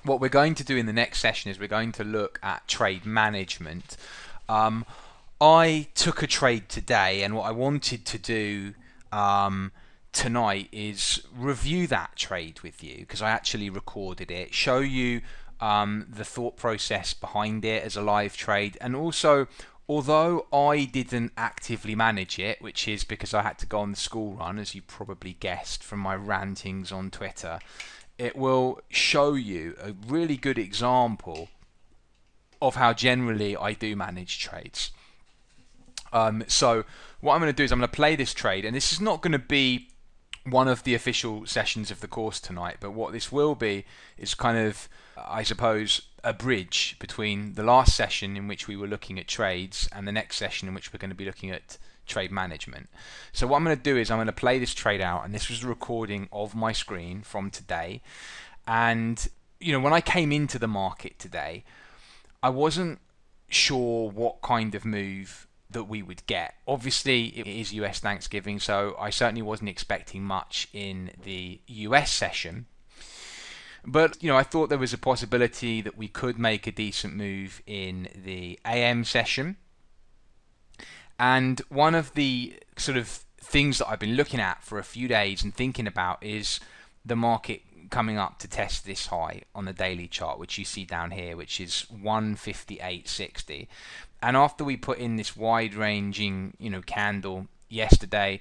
what we're going to do in the next session is we're going to look at trade management. Um, I took a trade today, and what I wanted to do tonight is review that trade with you, because I actually recorded it, show you the thought process behind it as a live trade, and also, although I didn't actively manage it, which is because I had to go on the school run, as you probably guessed from my rantings on Twitter, it will show you a really good example of how generally I do manage trades. So what I'm going to do is I'm going to play this trade, and this is not going to be one of the official sessions of the course tonight, but what this will be is kind of, I suppose, a bridge between the last session in which we were looking at trades and the next session in which we're going to be looking at trade management. So what I'm going to do is I'm going to play this trade out, and this was a recording of my screen from today. And when I came into the market today, I wasn't sure what kind of move that we would get. Obviously, it is US Thanksgiving, so I certainly wasn't expecting much in the US session. But I thought there was a possibility that we could make a decent move in the AM session. And one of the sort of things that I've been looking at for a few days and thinking about is the market coming up to test this high on the daily chart, which you see down here, which is 158.60. And after we put in this wide-ranging, candle yesterday,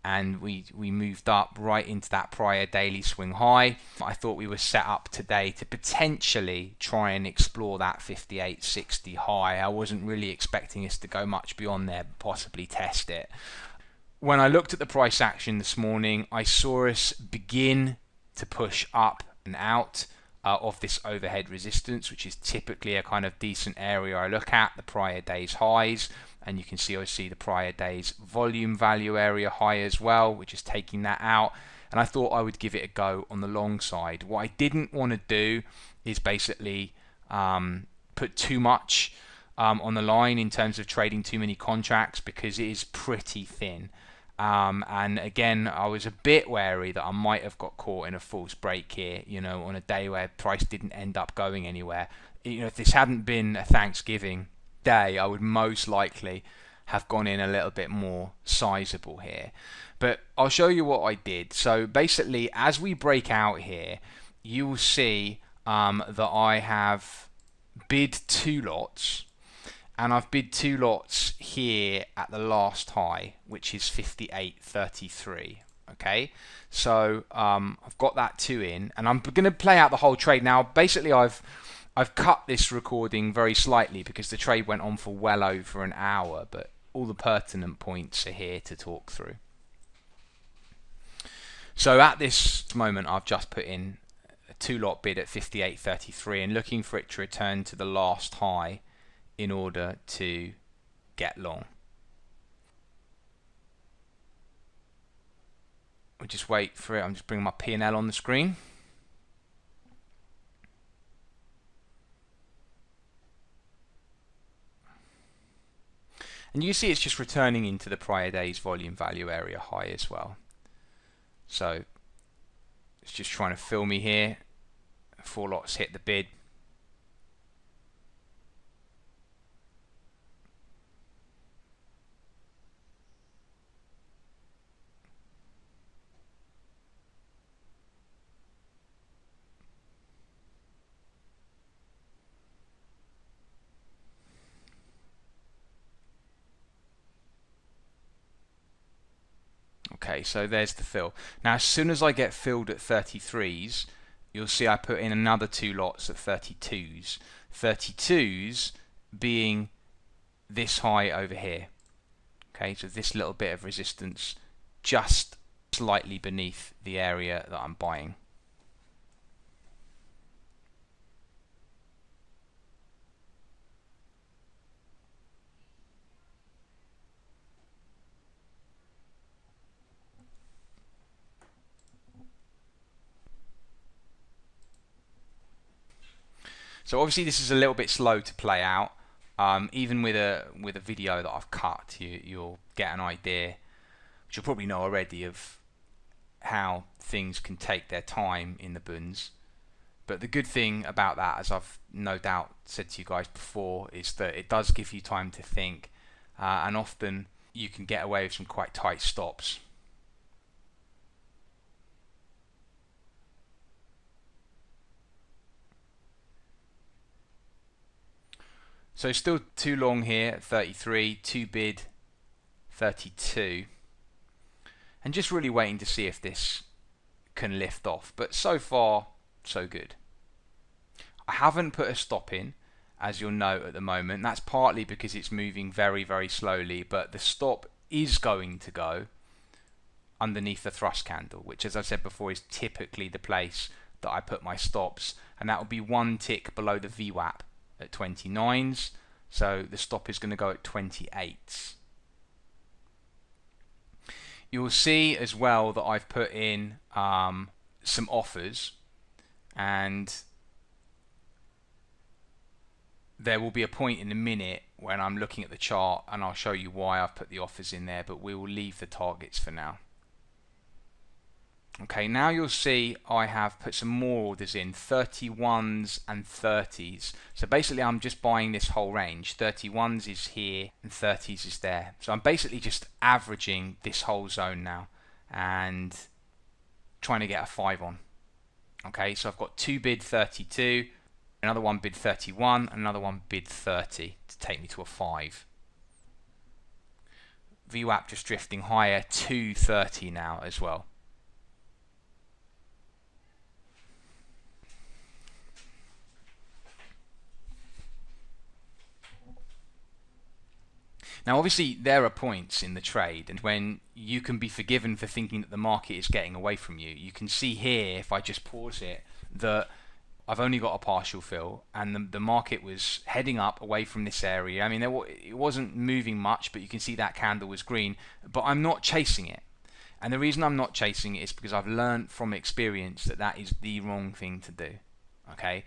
and we moved up right into that prior daily swing high, I thought we were set up today to potentially try and explore that 58.60 high. I wasn't really expecting us to go much beyond there, possibly test it. When I looked at the price action this morning, I saw us begin to push up and out of this overhead resistance, which is typically a kind of decent area I look at, the prior day's highs, and you can see obviously the prior day's volume value area high as well, which is taking that out. And I thought I would give it a go on the long side. What I didn't want to do is basically put too much on the line in terms of trading too many contracts, because it is pretty thin. And again, I was a bit wary that I might have got caught in a false break here, on a day where price didn't end up going anywhere. If this hadn't been a Thanksgiving day, I would most likely have gone in a little bit more sizable here. But I'll show you what I did. So basically, as we break out here, you will see that I have bid 2 lots. And I've bid 2 lots here at the last high, which is 58.33. Okay, so I've got that 2 in, and I'm going to play out the whole trade now. Basically, I've cut this recording very slightly because the trade went on for well over an hour, but all the pertinent points are here to talk through. So at this moment, I've just put in a 2 lot bid at 58.33 and looking for it to return to the last high in order to get long. We'll just wait for it. I'm just bringing my P&L on the screen. And you see it's just returning into the prior day's volume value area high as well. So it's just trying to fill me here. 4 lots hit the bid. Okay, so there's the fill. Now, as soon as I get filled at 33s, you'll see I put in another 2 lots at 32s. 32s being this high over here. Okay, so this little bit of resistance just slightly beneath the area that I'm buying. So obviously this is a little bit slow to play out. Even with a video that I've cut, you'll get an idea, which you'll probably know already, of how things can take their time in the bunds. But the good thing about that, as I've no doubt said to you guys before, is that it does give you time to think, and often you can get away with some quite tight stops. So still too long here at 33, 2 bid 32, and just really waiting to see if this can lift off. But so far, so good. I haven't put a stop in, as you'll note at the moment. That's partly because it's moving very, very slowly, but the stop is going to go underneath the thrust candle, which, as I said before, is typically the place that I put my stops, and that will be one tick below the VWAP at 29s, so the stop is going to go at 28s. You'll see as well that I've put in some offers, and there will be a point in a minute when I'm looking at the chart and I'll show you why I've put the offers in there, but we will leave the targets for now. Okay, now you'll see I have put some more orders in, 31s and 30s. So basically I'm just buying this whole range. 31s is here and 30s is there. So I'm basically just averaging this whole zone now and trying to get a 5 on. Okay, so I've got 2 bid 32, another one bid 31, another one bid 30 to take me to a 5. VWAP just drifting higher to 30 now as well. Now obviously there are points in the trade, and when you can be forgiven for thinking that the market is getting away from you. You can see here, if I just pause it, that I've only got a partial fill, and the market was heading up away from this area. I mean, it wasn't moving much, but you can see that candle was green, but I'm not chasing it. And the reason I'm not chasing it is because I've learned from experience that that is the wrong thing to do. Okay?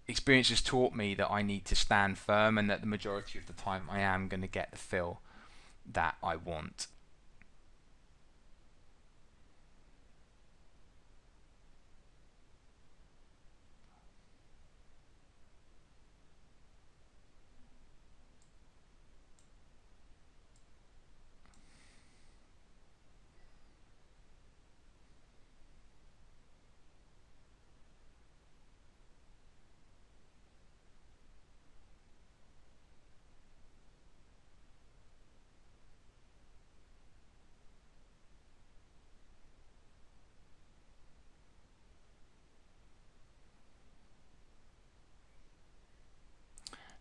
Experience has taught me that I need to stand firm, and that the majority of the time I am going to get the fill that I want.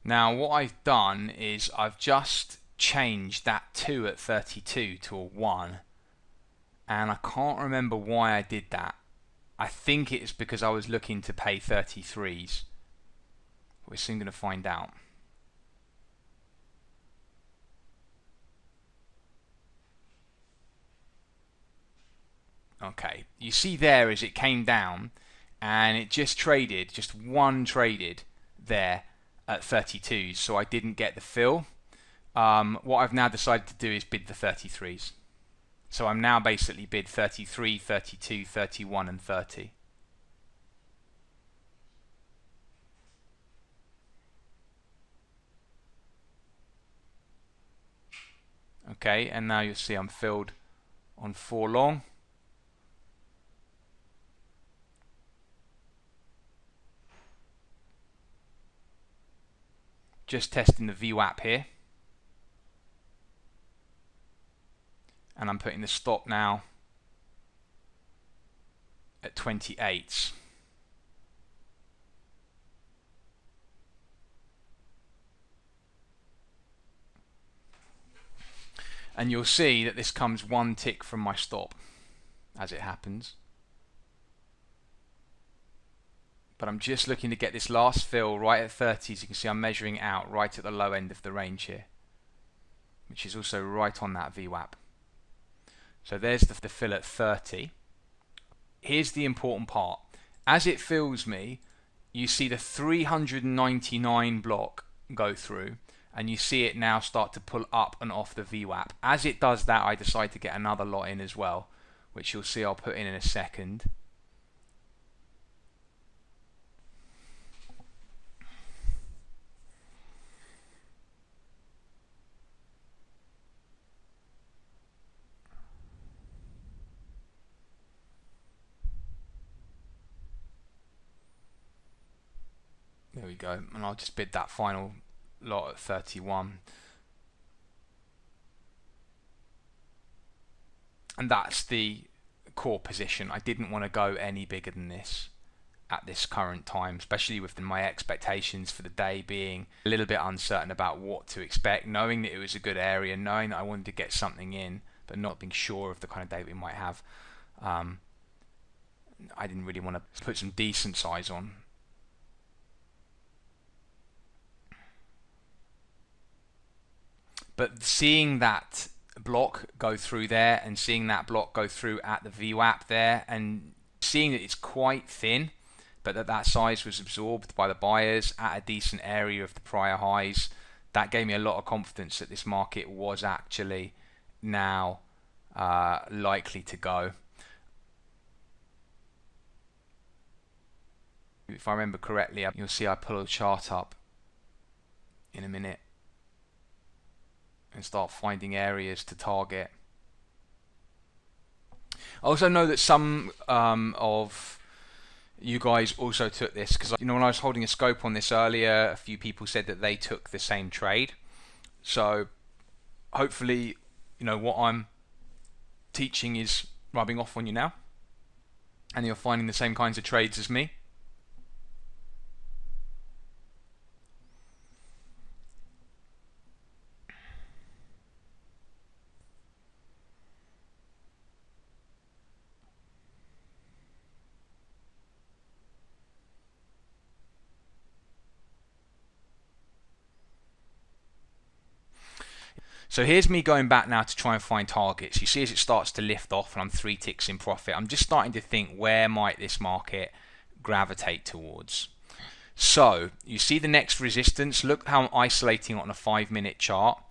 Now what I've done is I've just changed that 2 at 32 to a 1, and I can't remember why I did that. I think it's because I was looking to pay 33s. We're soon going to find out. Okay, you see there as it came down and it just traded, just one traded there at 32s, so I didn't get the fill. What I've now decided to do is bid the 33s. So I'm now basically bid 33, 32, 31 and 30. Okay, and now you'll see I'm filled on 4 long. Just testing the VWAP here. And I'm putting the stop now at 28s. And you'll see that this comes one tick from my stop as it happens. But I'm just looking to get this last fill right at 30s. You can see I'm measuring out right at the low end of the range here, which is also right on that VWAP. So there's the fill at 30. Here's the important part. As it fills me, you see the 399 block go through, and you see it now start to pull up and off the VWAP. As it does that, I decide to get another lot in as well, which you'll see I'll put in a second. There we go, and I'll just bid that final lot at 31. And that's the core position. I didn't want to go any bigger than this at this current time, especially with my expectations for the day being a little bit uncertain about what to expect, knowing that it was a good area, knowing that I wanted to get something in, but not being sure of the kind of day we might have. I didn't really want to put some decent size on. But seeing that block go through there and seeing that block go through at the VWAP there and seeing that it's quite thin, but that size was absorbed by the buyers at a decent area of the prior highs, that gave me a lot of confidence that this market was actually now likely to go. If I remember correctly, you'll see I pull a chart up in a minute and start finding areas to target. I also know that some of you guys also took this, because when I was holding a scope on this earlier, a few people said that they took the same trade. So hopefully, what I'm teaching is rubbing off on you now, and you're finding the same kinds of trades as me. So here's me going back now to try and find targets. You see as it starts to lift off and I'm 3 ticks in profit, I'm just starting to think, where might this market gravitate towards? So you see the next resistance. Look how I'm isolating it on a 5-minute chart,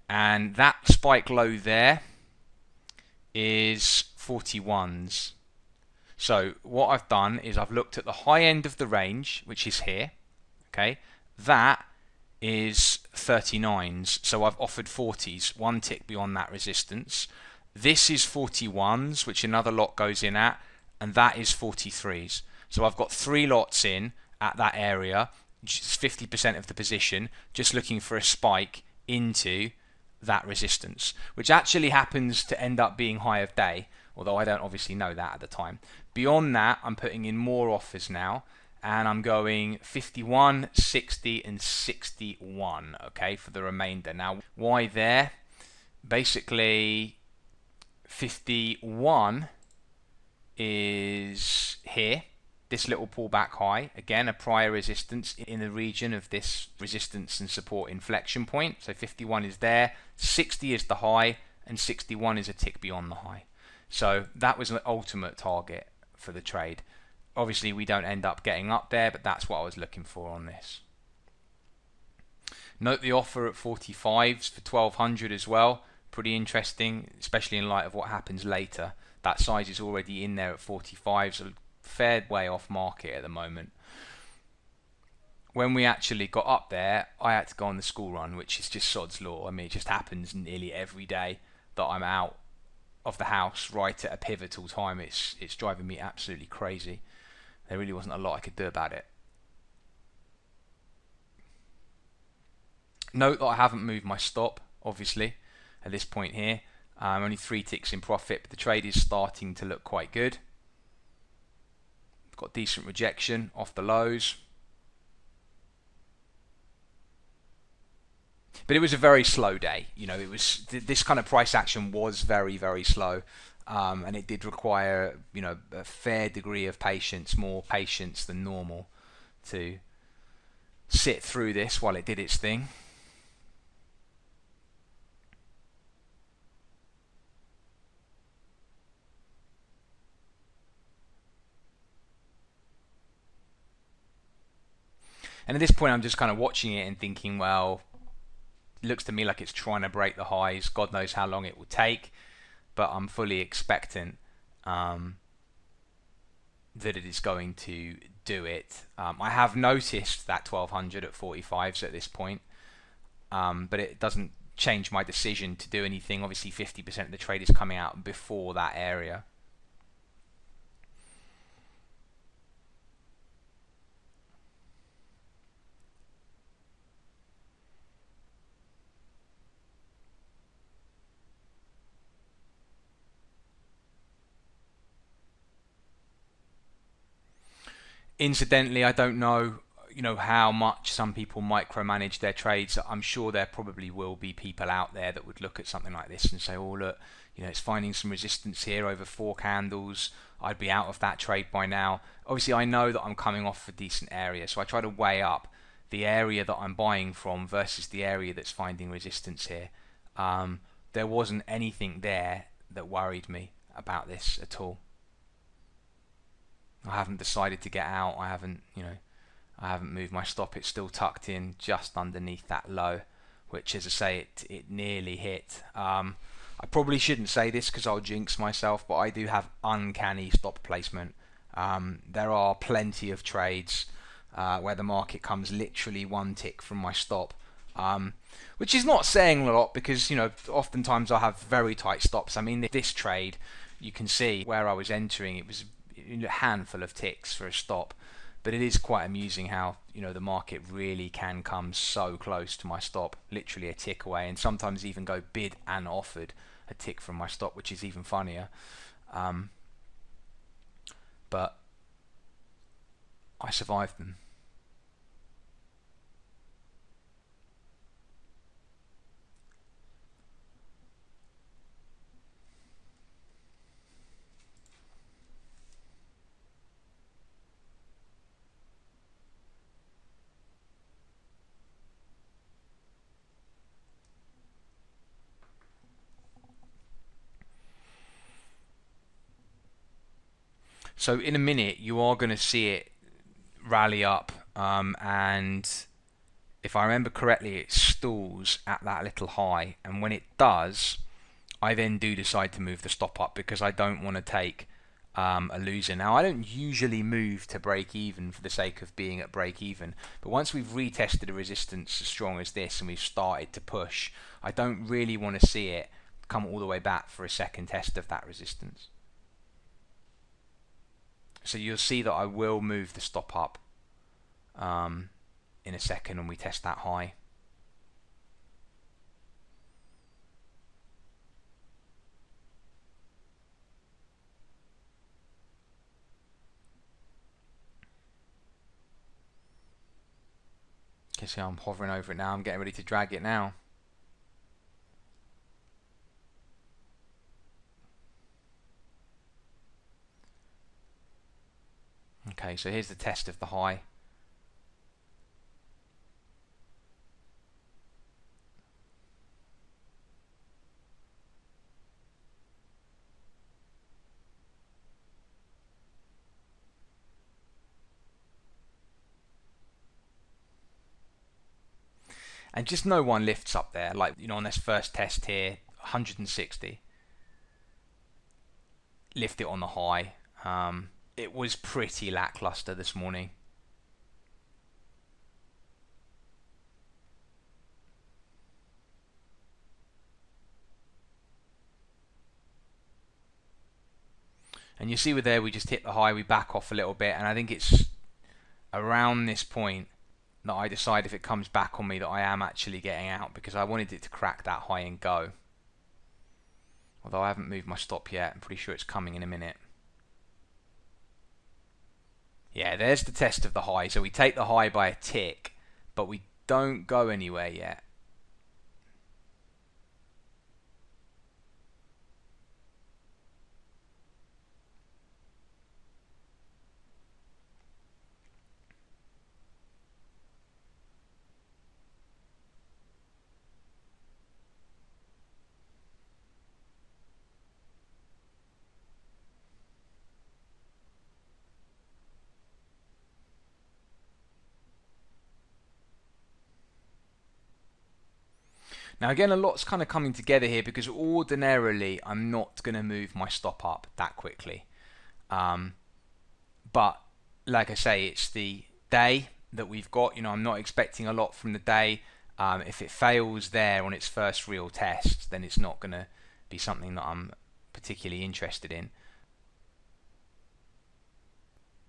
and that spike low there is 41s. So what I've done is I've looked at the high end of the range, which is here. Okay, that is 39s, so I've offered 40s, 1 tick beyond that resistance. This is 41s, which another lot goes in at, and that is 43s. So I've got 3 lots in at that area, which is 50% of the position, just looking for a spike into that resistance, which actually happens to end up being high of day, although I don't obviously know that at the time. Beyond that, I'm putting in more offers now, and I'm going 51, 60 and 61, okay, for the remainder. Now, why there? Basically, 51 is here, this little pullback high, again a prior resistance in the region of this resistance and support inflection point. So 51 is there, 60 is the high, and 61 is a tick beyond the high. So that was an ultimate target for the trade. Obviously we don't end up getting up there, but that's what I was looking for on this. Note the offer at 45s for 1200 as well. Pretty interesting, especially in light of what happens later. That size is already in there at 45, so a fair way off market at the moment. When we actually got up there, I had to go on the school run, which is just sod's law. I mean, it just happens nearly every day that I'm out of the house right at a pivotal time. It's driving me absolutely crazy. There really wasn't a lot I could do about it. Note that I haven't moved my stop, obviously, at this point here. Only 3 ticks in profit, but the trade is starting to look quite good. Got decent rejection off the lows. But it was a very slow day. It was this kind of price action was very, very slow. And it did require, a fair degree of patience, more patience than normal, to sit through this while it did its thing. And at this point, I'm just kind of watching it and thinking, well, it looks to me like it's trying to break the highs. God knows how long it will take. But I'm fully expectant that it is going to do it. I have noticed that 1200 at 45s at this point, but it doesn't change my decision to do anything. Obviously 50% of the trade is coming out before that area. Incidentally, I don't know, how much some people micromanage their trades. I'm sure there probably will be people out there that would look at something like this and say, "Oh, look, it's finding some resistance here over 4 candles. I'd be out of that trade by now." Obviously, I know that I'm coming off a decent area, so I try to weigh up the area that I'm buying from versus the area that's finding resistance here. There wasn't anything there that worried me about this at all. I haven't decided to get out. I haven't moved my stop. It's still tucked in just underneath that low, which, as I say, it nearly hit. I probably shouldn't say this because I'll jinx myself, but I do have uncanny stop placement. There are plenty of trades where the market comes literally one tick from my stop, which is not saying a lot because oftentimes I have very tight stops. I mean, this trade, you can see where I was entering, it was a handful of ticks for a stop, but it is quite amusing how the market really can come so close to my stop, literally a tick away, and sometimes even go bid and offered a tick from my stop, which is even funnier. But I survived them. So in a minute you are going to see it rally up, and if I remember correctly, it stalls at that little high, and when it does, I then do decide to move the stop up because I don't want to take a loser. Now, I don't usually move to break even for the sake of being at break even, but once we've retested a resistance as strong as this and we've started to push, I don't really want to see it come all the way back for a second test of that resistance. So you'll see that I will move the stop up in a second when we test that high. You can see I'm hovering over it now. I'm getting ready to drag it now. Okay, so here's the test of the high. And just no one lifts up there, like on this first test here, 160. Lift it on the high. It was pretty lackluster this morning. And you see with there, we just hit the high, we back off a little bit, and I think it's around this point that I decide if it comes back on me that I am actually getting out, because I wanted it to crack that high and go. Although I haven't moved my stop yet, I'm pretty sure it's coming in a minute. Yeah, there's the test of the high. So we take the high by a tick, but we don't go anywhere yet. Now again, a lot's kind of coming together here because ordinarily I'm not going to move my stop up that quickly. But like I say, it's the day that we've got. I'm not expecting a lot from the day. If it fails there on its first real test, then it's not going to be something that I'm particularly interested in.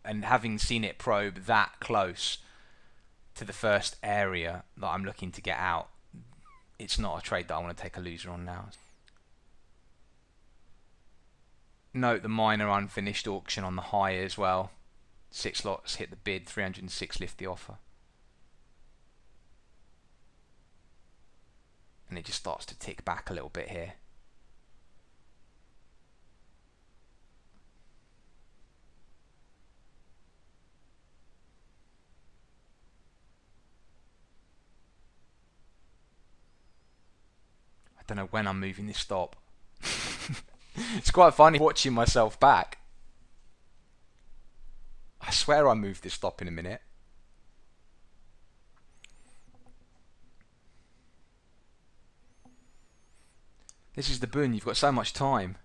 And having seen it probe that close to the first area that I'm looking to get out, it's not a trade that I want to take a loser on now. Note the minor unfinished auction on the high as well. 6 lots hit the bid, 306 lift the offer. And it just starts to tick back a little bit here. I don't know when I'm moving this stop. It's quite funny watching myself back. I swear I moved this stop in a minute. This is the boon, you've got so much time.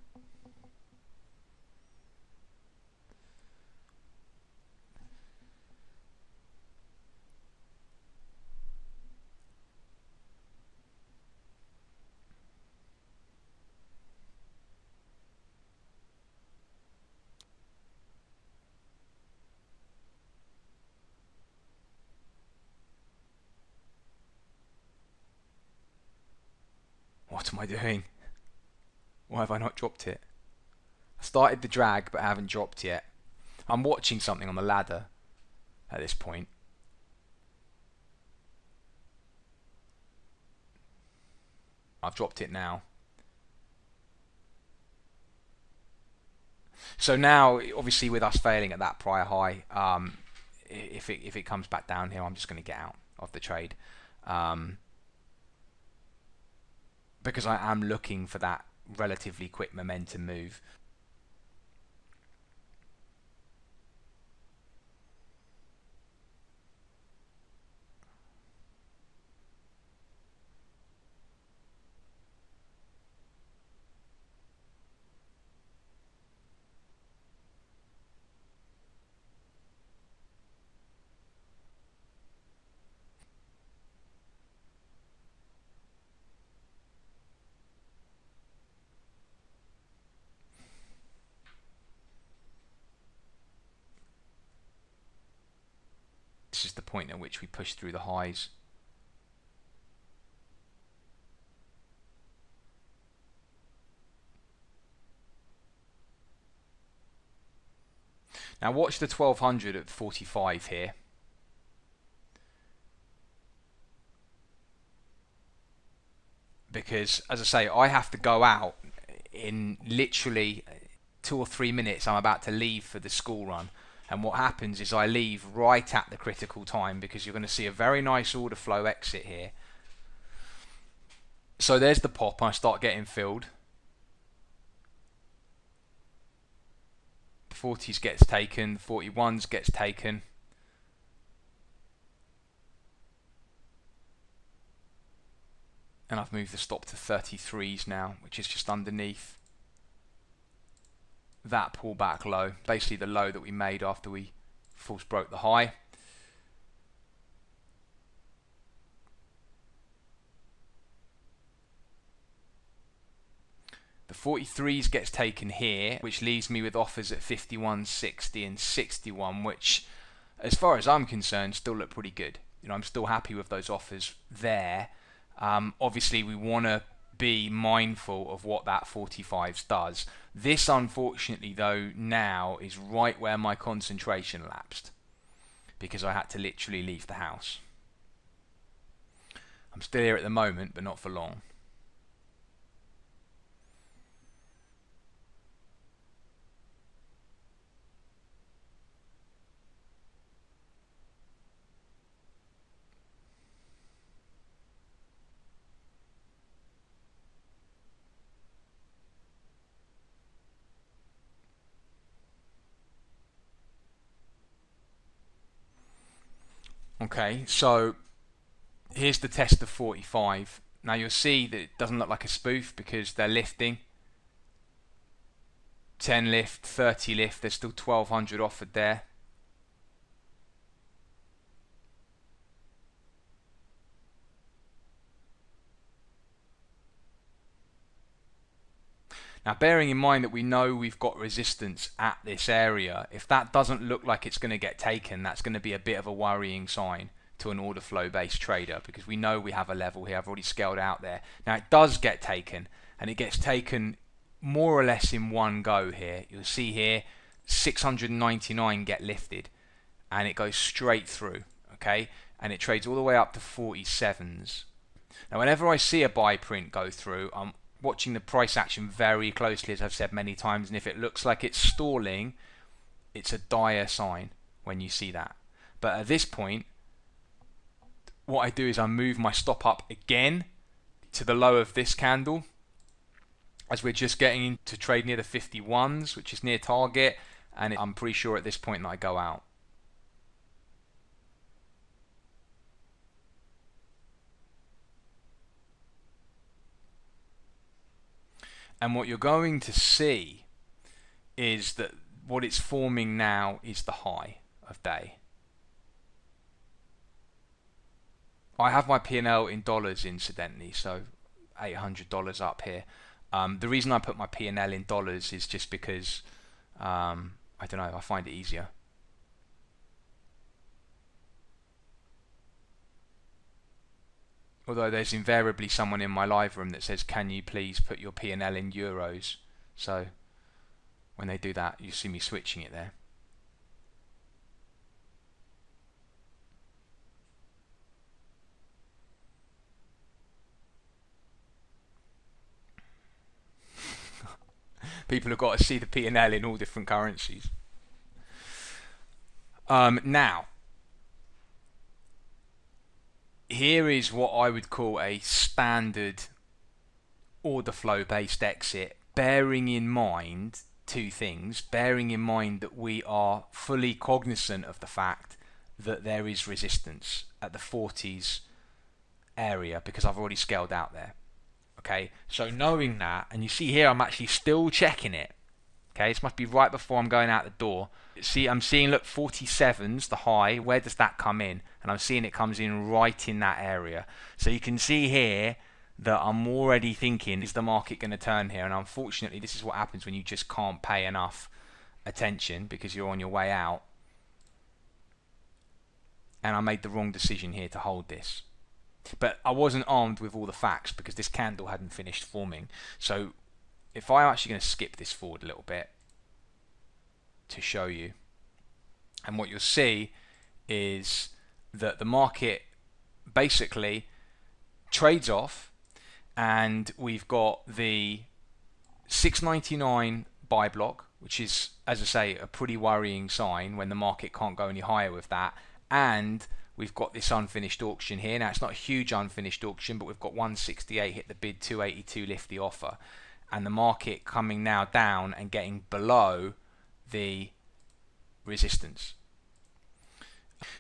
What am I doing? Why have I not dropped it? I started the drag but I haven't dropped yet. I'm watching something on the ladder at this point. I've dropped it now. So now, obviously with us failing at that prior high, if it comes back down here, I'm just going to get out of the trade. Because I am looking for that relatively quick momentum move. This is the point at which we push through the highs. Now watch the 1200 at 45 here. Because, as I say, I have to go out in literally 2 or 3 minutes. I'm about to leave for the school run. And what happens is I leave right at the critical time, because you're going to see a very nice order flow exit here. So there's the pop, and I start getting filled. The 40s gets taken, the 41s gets taken. And I've moved the stop to 33s now, which is just underneath that pullback low, basically the low that we made after we false broke the high. The 43s gets taken here, which leaves me with offers at 51, 60 and 61, which, as far as I'm concerned, still look pretty good. You know, I'm still happy with those offers there. Obviously we want to be mindful of what that 45s does. This, unfortunately, though, now is right where my concentration lapsed, because I had to literally leave the house. I'm still here at the moment, but not for long. Okay, so here's the test of 45. Now you'll see that it doesn't look like a spoof because they're lifting. 10 lift, 30 lift, there's still 1200 offered there. Now, bearing in mind that we know we've got resistance at this area, if that doesn't look like it's going to get taken, that's going to be a bit of a worrying sign to an order flow based trader, because we know we have a level here. I've already scaled out there. Now, it does get taken, and it gets taken more or less in one go here. You'll see here 699 get lifted. and it goes straight through, okay, and it trades all the way up to 47s. Now whenever I see a buy print go through, I'm watching the price action very closely, as I've said many times, and if it looks like it's stalling, it's a dire sign when you see that. But at this point, what I do is I move my stop up again to the low of this candle, as we're just getting into trade near the 51s, which is near target, and I'm pretty sure at this point that I go out. And what you're going to see is that what it's forming now is the high of day. I have my P&L in dollars, incidentally, so $800 up here. The reason I put my P&L in dollars is just because, I don't know, I find it easier. Although there's invariably someone in my live room that says, can you please put your P&L in euros? So when they do that, you see me switching it there. People have got to see the P&L in all different currencies. Now, here is what I would call a standard order flow based exit, bearing in mind two things. Bearing in mind that we are fully cognizant of the fact that there is resistance at the 40s area, because I've already scaled out there. Okay, so knowing that, and you see here I'm actually still checking it. Okay, this must be right before I'm going out the door. See, I'm seeing, look, 47s, the high. Where does that come in? And I'm seeing it comes in right in that area. So you can see here that I'm already thinking, is the market going to turn here? And unfortunately, this is what happens when you just can't pay enough attention because you're on your way out. And I made the wrong decision here to hold this. But I wasn't armed with all the facts because this candle hadn't finished forming. So if I'm actually going to skip this forward a little bit to show you, and what you'll see is that the market basically trades off, and we've got the 699 buy block, which is, as I say, a pretty worrying sign when the market can't go any higher with that, and we've got this unfinished auction here. Now, it's not a huge unfinished auction, but we've got 168 hit the bid, 282 lift the offer, and the market coming now down and getting below the resistance.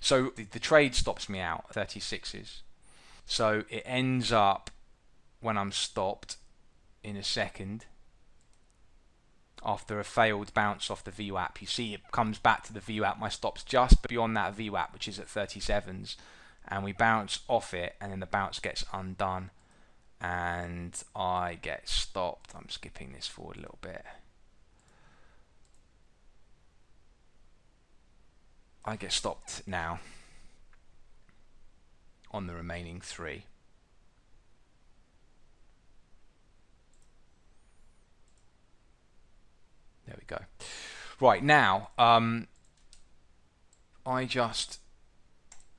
So the trade stops me out, 36s. So it ends up, when I'm stopped in a second, after a failed bounce off the VWAP, you see it comes back to the VWAP. My stop's just beyond that VWAP, which is at 37s, and we bounce off it, and then the bounce gets undone, and I get stopped. I'm skipping this forward a little bit. I get stopped now on the remaining three. There we go. Right, now I just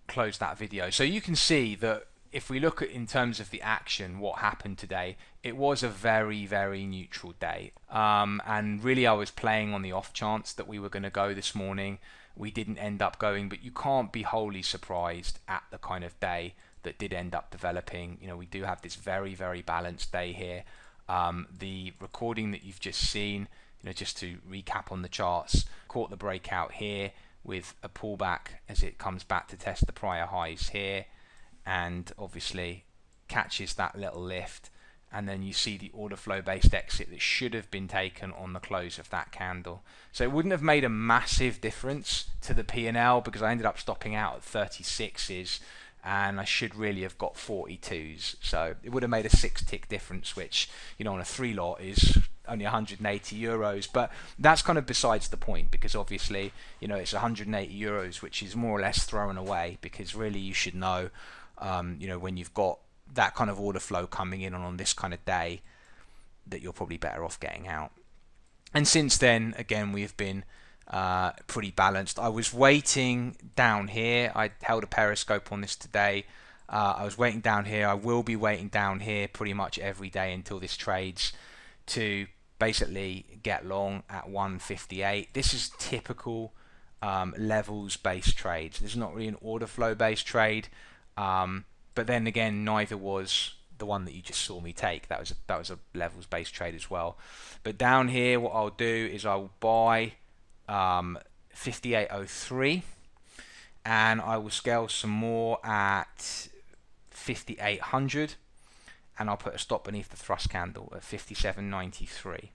close that video. So you can see that if we look at, in terms of the action, what happened today, it was a very, very neutral day. And really I was playing on the off chance that we were going to go this morning. We didn't end up going, but you can't be wholly surprised at the kind of day that did end up developing. You know, we do have this very, very balanced day here. The recording that you've just seen, you know, just to recap on the charts, caught the breakout here with a pullback as it comes back to test the prior highs here, and obviously catches that little lift, and then you see the order flow based exit that should have been taken on the close of that candle. So it wouldn't have made a massive difference to the P&L because I ended up stopping out at 36s, and I should really have got 42s. So it would have made a 6 tick difference, which, you know, on a 3 lot is only 180 euros, but that's kind of besides the point, because obviously, you know, it's 180 euros, which is more or less thrown away, because really you should know, you know, when you've got that kind of order flow coming in on this kind of day, that you're probably better off getting out. And since then, again, we've been pretty balanced. I was waiting down here. I held a periscope on this today. I was waiting down here. I will be waiting down here pretty much every day until this trades to basically get long at 158. This is typical levels based trades. This is not really an order flow based trade, but then again, neither was the one that you just saw me take. That was a levels based trade as well. But down here, what I'll do is I'll buy 5803, and I will scale some more at 5800, and I'll put a stop beneath the thrust candle at 5793,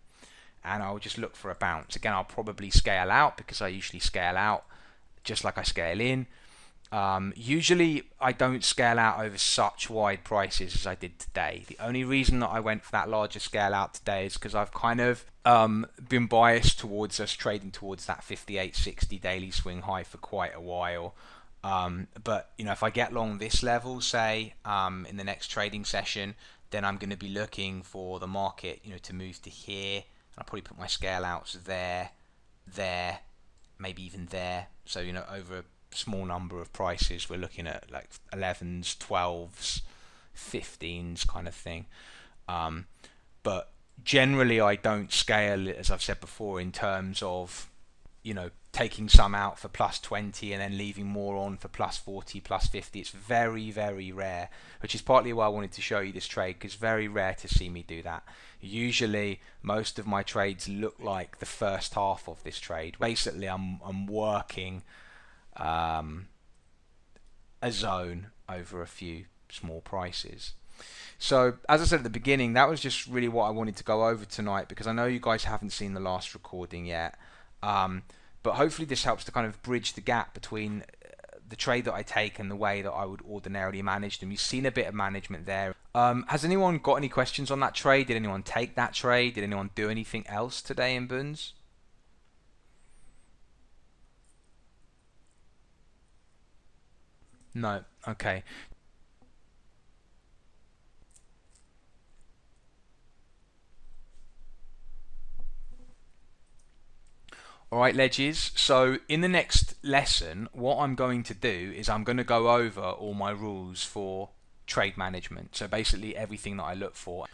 and I'll just look for a bounce. Again, I'll probably scale out because I usually scale out just like I scale in. Usually I don't scale out over such wide prices as I did today. The only reason that I went for that larger scale out today is because I've kind of been biased towards us trading towards that 58.60 daily swing high for quite a while. But you know, if I get long this level, say in the next trading session, then I'm going to be looking for the market, you know, to move to here. I'll probably put my scale outs there, maybe even there. So you know, over a small number of prices, we're looking at like 11s, 12s, 15s kind of thing. But generally, I don't scale, as I've said before, in terms of, you know, taking some out for plus 20 and then leaving more on for plus 40, plus 50. It's very, very rare, which is partly why I wanted to show you this trade, because it's very rare to see me do that. Usually, most of my trades look like the first half of this trade. Basically, I'm working a zone over a few small prices. So as I said at the beginning, that was just really what I wanted to go over tonight, because I know you guys haven't seen the last recording yet, but hopefully this helps to kind of bridge the gap between the trade that I take and the way that I would ordinarily manage them. You've seen a bit of management there. Has anyone got any questions on that trade? Did anyone take that trade? Did anyone do anything else today in Bunds? No. Okay. Alright, ledges, so in the next lesson, what I'm going to do is I'm going to go over all my rules for trade management. So basically everything that I look for.